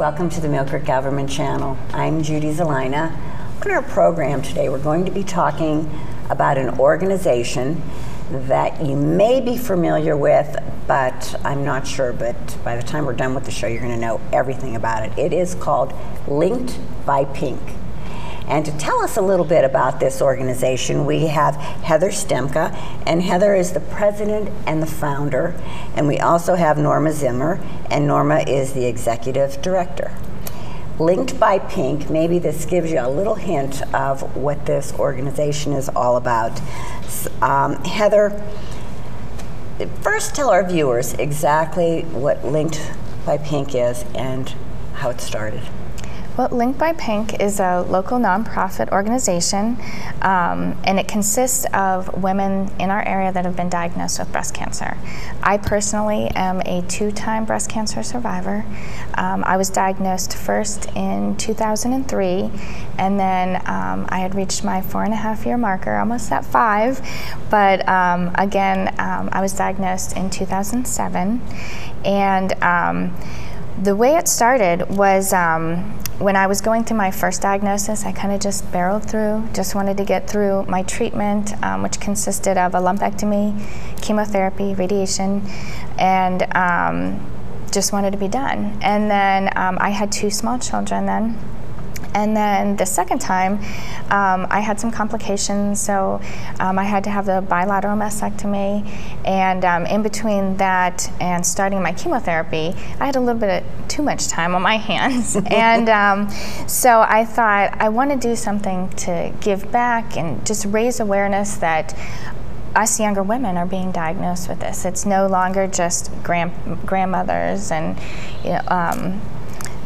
welcome to the Millcreek Government Channel. I'm Judy Zelina. On our program today, we're going to be talking about an organization that you may be familiar with, but I'm not sure, but by the time we're done with the show, you're going to know everything about it. It is called Linked by Pink. And to tell us a little bit about this organization, we have Heather Stempka, and Heather is the president and the founder, and we also have Norma Zimmer, and Norma is the executive director. Linked by Pink, maybe this gives you a little hint of what this organization is all about. Heather, first tell our viewers exactly what Linked by Pink is and how it started. Well, Linked by Pink is a local nonprofit organization, and it consists of women in our area that have been diagnosed with breast cancer. I personally am a 2-time breast cancer survivor. I was diagnosed first in 2003, and then I had reached my 4.5-year marker, almost at 5, but again, I was diagnosed in 2007, and the way it started was when I was going through my first diagnosis, I kind of just barreled through, just wanted to get through my treatment, which consisted of a lumpectomy, chemotherapy, radiation, and just wanted to be done. And then I had 2 small children then. And then the second time, I had some complications, so I had to have the bilateral mastectomy, and in between that and starting my chemotherapy, I had a little bit of too much time on my hands. And so I thought I want to do something to give back and just raise awareness that us younger women are being diagnosed with this. It's no longer just grandmothers and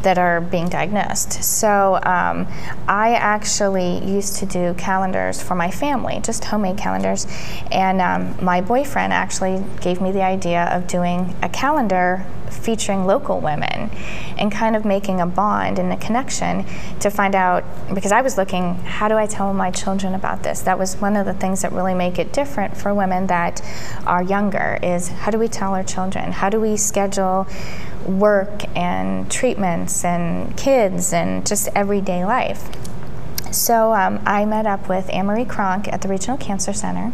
that are being diagnosed. So I actually used to do calendars for my family, just homemade calendars, and my boyfriend actually gave me the idea of doing a calendar featuring local women and kind of making a bond and a connection to find out, because I was looking, how do I tell my children about this? That was one of the things that really make it different for women that are younger, is how do we tell our children? How do we schedule work and treatments and kids and just everyday life? So I met up with Anne-Marie Cronk at the Regional Cancer Center,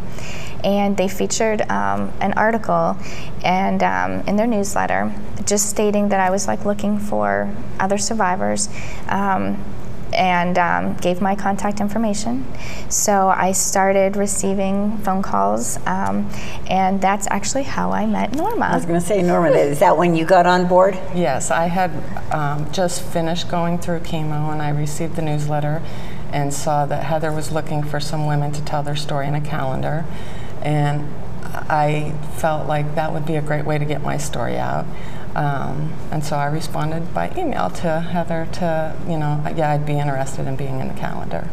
and they featured an article and in their newsletter just stating that I was looking for other survivors, and gave my contact information. So I started receiving phone calls, and that's actually how I met Norma. I was going to say, Norma, is that when you got on board? Yes, I had just finished going through chemo, and I received the newsletter and saw that Heather was looking for some women to tell their story in a calendar, and I felt like that would be a great way to get my story out. And so I responded by email to Heather to, yeah, I'd be interested in being in the calendar.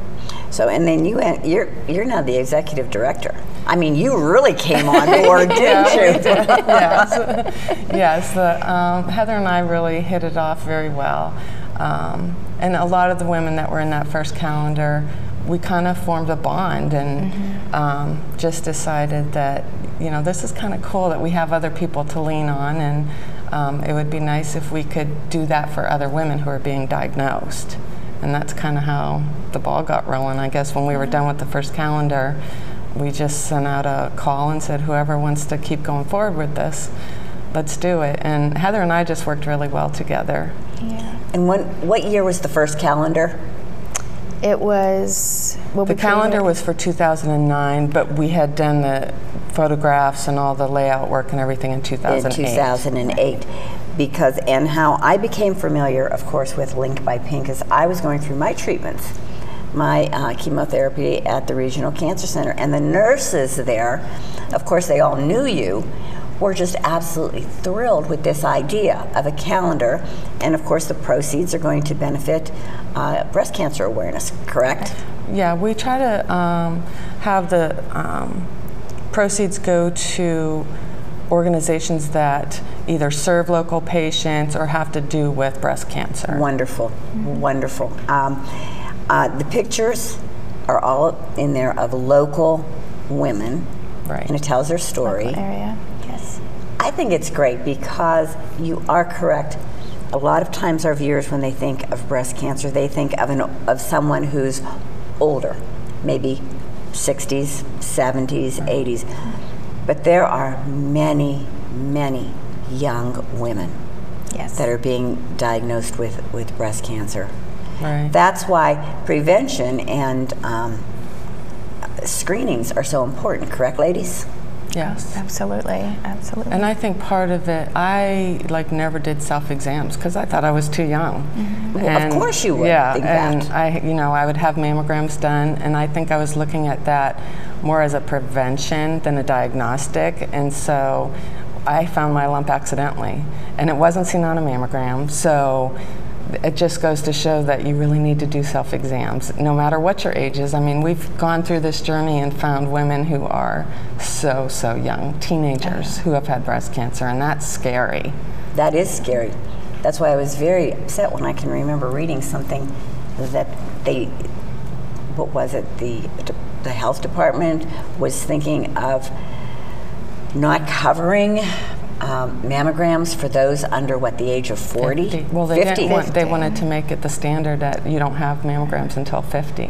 So, and then you're now the executive director. I mean, you really came on board, didn't you? Yes, yes. Heather and I really hit it off very well. And a lot of the women that were in that first calendar, we kind of formed a bond, and just decided that, this is kind of cool that we have other people to lean on, and it would be nice if we could do that for other women who are being diagnosed. And that's kind of how the ball got rolling. I guess when we were done with the first calendar, we just sent out a call and said, whoever wants to keep going forward with this, let's do it. And Heather and I just worked really well together. Yeah. And what year was the first calendar? It was... The calendar was for 2009, but we had done the photographs and all the layout work and everything in 2008. In 2008. Because, and how I became familiar, of course, with Linked by Pink is I was going through my treatments, my chemotherapy at the Regional Cancer Center, and the nurses there, of course, they all knew you, were just absolutely thrilled with this idea of a calendar, and of course the proceeds are going to benefit breast cancer awareness, correct? Yeah, we try to have the proceeds go to organizations that either serve local patients or have to do with breast cancer. Wonderful, wonderful. The pictures are all in there of local women, right? And it tells their story. Local area, yes. I think it's great because you are correct. a lot of times our viewers, when they think of breast cancer, they think of someone who's older, maybe 60s, 70s, 80s. But there are many, many young women that are being diagnosed with breast cancer. Right. That's why prevention and screenings are so important, correct, ladies? Yes. Absolutely, absolutely. And I think part of it, I never did self-exams because I thought I was too young. Well, of course you would think and that. I would have mammograms done, and I think I was looking at that more as a prevention than a diagnostic, and so I found my lump accidentally, and it wasn't seen on a mammogram, so it just goes to show that you really need to do self-exams, no matter what your age is. I mean, we've gone through this journey and found women who are so young, teenagers who have had breast cancer, and that's scary. That is scary. That's why I was very upset when I can remember reading something that the health department was thinking of not covering mammograms for those under the age of 40? 50. Well, they wanted to make it the standard that you don't have mammograms until 50.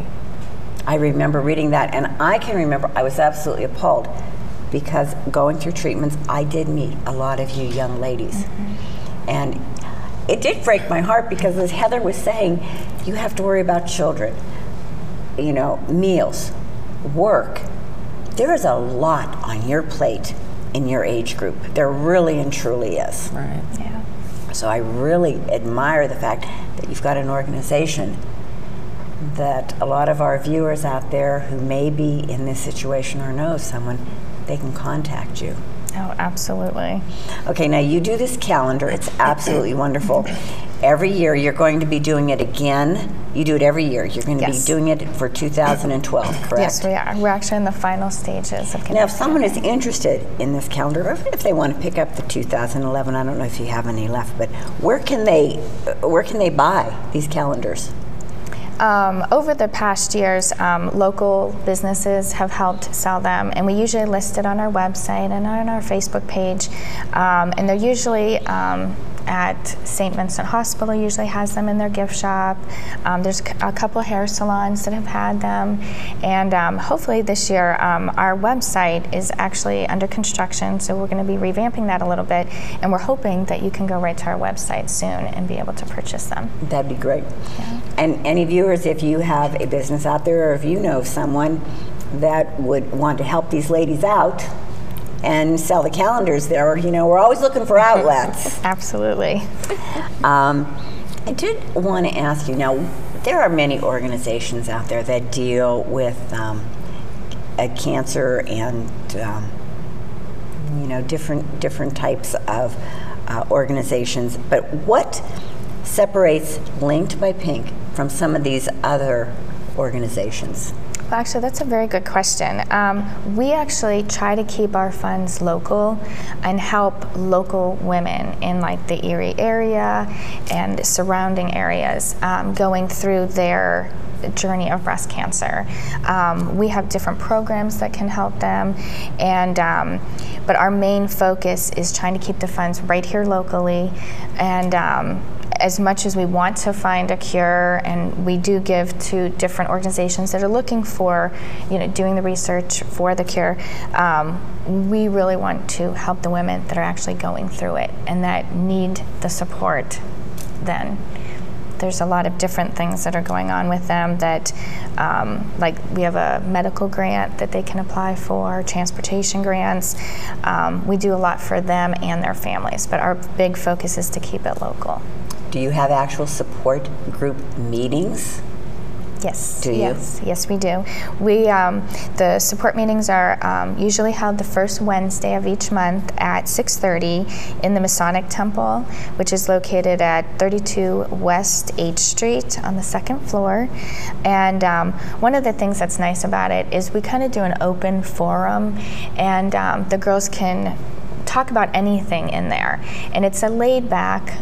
I remember reading that, and I can remember I was absolutely appalled because going through treatments, I did meet a lot of you young ladies. And it did break my heart because, as Heather was saying, you have to worry about children, meals, work. There is a lot on your plate in your age group. There really and truly is. Right. Yeah. So I really admire the fact that you've got an organization that a lot of our viewers out there who may be in this situation or know someone, they can contact you. Oh, absolutely. Okay, now you do this calendar. It's absolutely wonderful. Every year you're going to be doing it again. You do it every year. You're going to be doing it for 2012, correct? Yes, we are. We're actually in the final stages of Now, if someone is interested in this calendar, or if they want to pick up the 2011, I don't know if you have any left, but where can they buy these calendars? Over the past years, local businesses have helped sell them, and we usually list it on our website and on our Facebook page. And they're usually at St. Vincent Hospital, usually has them in their gift shop. There's a couple hair salons that have had them, and hopefully this year our website is actually under construction, so we're going to be revamping that a little bit, and we're hoping that you can go right to our website soon and be able to purchase them. That'd be great. Yeah. And any viewers, if you have a business out there, or if you know someone that would want to help these ladies out and sell the calendars there, we're always looking for outlets. Absolutely. I did want to ask you, now, there are many organizations out there that deal with cancer and different types of organizations, but what separates Linked by Pink from some of these other organizations? Well, actually, that's a very good question. We actually try to keep our funds local and help local women in the Erie area and surrounding areas going through their journey of breast cancer. We have different programs that can help them, and but our main focus is trying to keep the funds right here locally. And as much as we want to find a cure, and we do give to different organizations that are looking for, doing the research for the cure, we really want to help the women that are actually going through it and that need the support then. There's a lot of different things that are going on with them that, we have a medical grant that they can apply for, transportation grants. We do a lot for them and their families, but our big focus is to keep it local. Do you have actual support group meetings? Yes. Do you? Yes, we do. We the support meetings are usually held the first Wednesday of each month at 6:30 in the Masonic Temple, which is located at 32 West H Street on the second floor. And one of the things that's nice about it is we kind of do an open forum, and the girls can talk about anything in there, and it's a laid back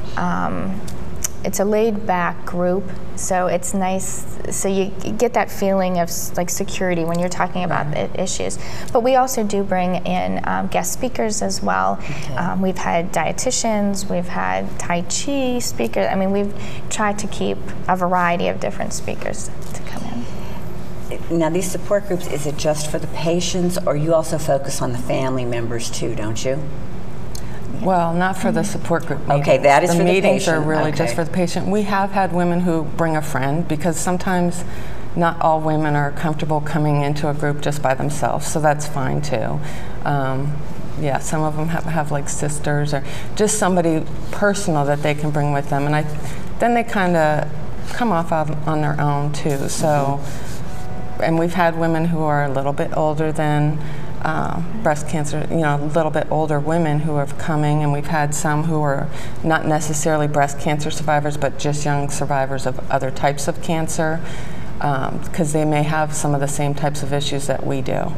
it's a laid-back group, so it's nice. So you get that feeling of like security when you're talking about the issues. But we also do bring in guest speakers as well. Okay. We've had dietitians, we've had Tai Chi speakers. I mean, we've tried to keep a variety of different speakers to come in. Now, these support groups, is it just for the patients, or you also focus on the family members too, don't you? Well, not for the support group meetings. Okay, that is for the meetings are patient. really Okay. just for the patient. We have had women who bring a friend, because sometimes not all women are comfortable coming into a group just by themselves, so that's fine too. Yeah, some of them have like sisters or just somebody personal that they can bring with them, and then they kind of come off on their own too. So, and we've had women who are a little bit older than breast cancer, a little bit older women who are coming, and we've had some who are not necessarily breast cancer survivors, but just young survivors of other types of cancer, because they may have some of the same types of issues that we do.